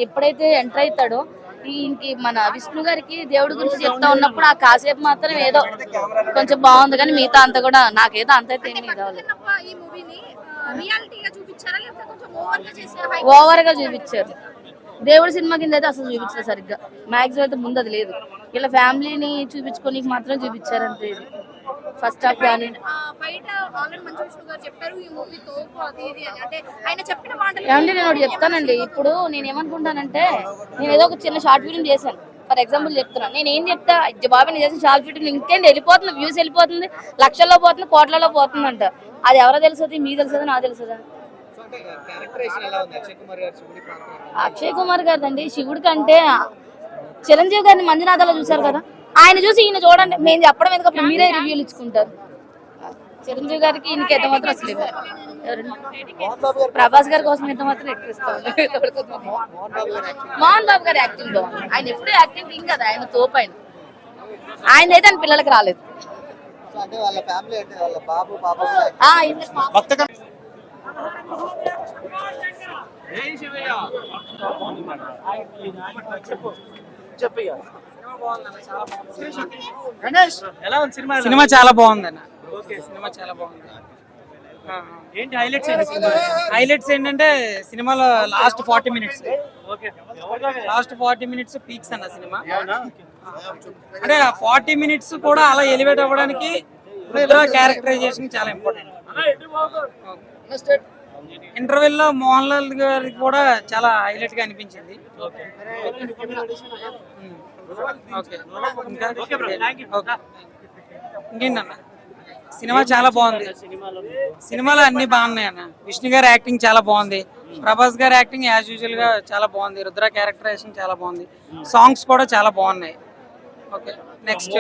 ఎప్పుడైతే ఎంటర్ అవుతాడో ఇంకి మన విష్ణు గారికి దేవుడి గురించి చెప్తా ఉన్నప్పుడు ఆ కాసేపు మాత్రం ఏదో కొంచెం బాగుంది, కానీ మిగతా అంతా కూడా నాకేదో అంత అయితే ఏమి ఓవర్ గా చూపించారు. దేవుడి సినిమా కింద అయితే అసలు చూపించారు సరిగ్గా, మాక్సిమం అయితే ముందు అది లేదు. ఇలా ఫ్యామిలీని చూపించుకొని మాత్రం చూపించారు అంతే. ఇది ఫస్ట్ హాఫ్ కానీ ఏమంటే నేను ఒకటి చెప్తానండి. ఇప్పుడు నేను ఏమనుకుంటానంటే, నేను ఏదో ఒక చిన్న షార్ట్ ఫిల్మ్ చేశాను ఫర్ ఎగ్జాంపుల్ చెప్తున్నా. నేను ఏం చెప్తా, బాబు నేను చేసిన షార్ట్ ఫిల్మ్ ఇంకేంటి వెళ్ళిపోతుంది, వ్యూస్ వెళ్ళిపోతుంది, లక్షల్లో పోతుంది, కోట్లలో పోతుంది అంట. అది ఎవరో తెలుస్తుంది, మీకు తెలుస్తుంది, నాకు తెలుస్తుందా? అక్షయ్ కుమార్ గారు అండి శివుడి కంటే చిరంజీవి గారిని మంజునాథలో చూసారు కదా, ఆయన చూసి ఈయన చూడండి. మేము చెప్పడం ఎందుకు, మీరే రివ్యూలు ఇచ్చుకుంటారు. చిరంజీవి గారికి ఈయనకి ఎంత మాత్రం అసలు ప్రభాస్ గారి కోసం ఎంత మాత్రం ఎక్కువ ఇస్తాం. మోహన్ బాబు గారి యాక్టింగ్ బాగుంది. ఆయన ఎప్పుడు యాక్టింగ్ కింగ్ కదా, ఆయన తోపు. ఆయన అయితే ఆయన పిల్లలకి రాలేదు. సినిమా చాలా బాగుందన్న. సినిమా చాలా బాగుంది. ఏంటి హైలైట్స్ ఏంటంటే సినిమాలో లాస్ట్ 40 మినిట్స్ పీక్స్ అన్న సినిమా. అంటే 40 మినిట్స్ కూడా అలా ఎలివేట్ అవ్వడానికి క్యారెక్టరైజేషన్ చాలా ఇంపార్టెంట్. ఇంటర్వెల్ లో మోహన్ లాల్ గారికి కూడా చాలా హైలైట్ గా అనిపించింది. ఇంకేంటన్న సినిమా చాలా బాగుంది. సినిమాలో అన్ని బాగున్నాయి అన్న. విష్ణు గారి యాక్టింగ్ చాలా బాగుంది, ప్రభాస్ గారి యాక్టింగ్ యాజ్ యూజువల్ గా చాలా బాగుంది, రుద్ర క్యారెక్టరైజేషన్ చాలా బాగుంది, సాంగ్స్ కూడా చాలా బాగున్నాయి. ఓకే, నెక్స్ట్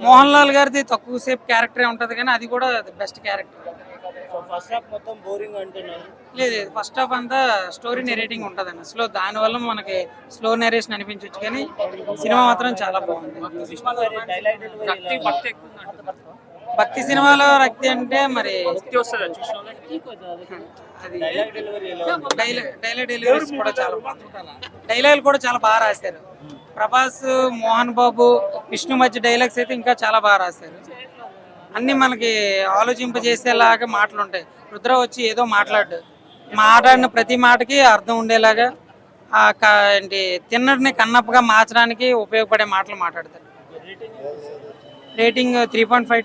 మోహన్ లాల్ గారిది తక్కువ సేపు క్యారెక్టర్ ఉంటది, కానీ అది కూడా బెస్ట్ క్యారెక్టర్. లేదు, ఫస్ట్ హాఫ్ అంతా స్టోరీ నెరేటింగ్ ఉంటది అన్న స్లో, దాని వల్ల మనకి స్లో నెరేషన్ అనిపించవచ్చు, కానీ సినిమా మాత్రం చాలా బాగుంది. భక్తి సినిమాలో రక్తి అంటే మరి డైలాగ్ డెలివరీస్ కూడా చాలా డైలాగులు కూడా చాలా బాగా రాశారు. ప్రభాస్, మోహన్ బాబు, విష్ణు మధ్య డైలాగ్స్ అయితే ఇంకా చాలా బాగా రాశారు. అన్ని మనకి ఆలోచింపజేసేలాగా మాటలు ఉంటాయి. రుద్ర వచ్చి ఏదో మాట్లాడిన ప్రతి మాటకి అర్థం ఉండేలాగా ఏంటి తిన్నటిని కన్నప్పగా మార్చడానికి ఉపయోగపడే మాటలు మాట్లాడతారు. రేటింగ్ 3.5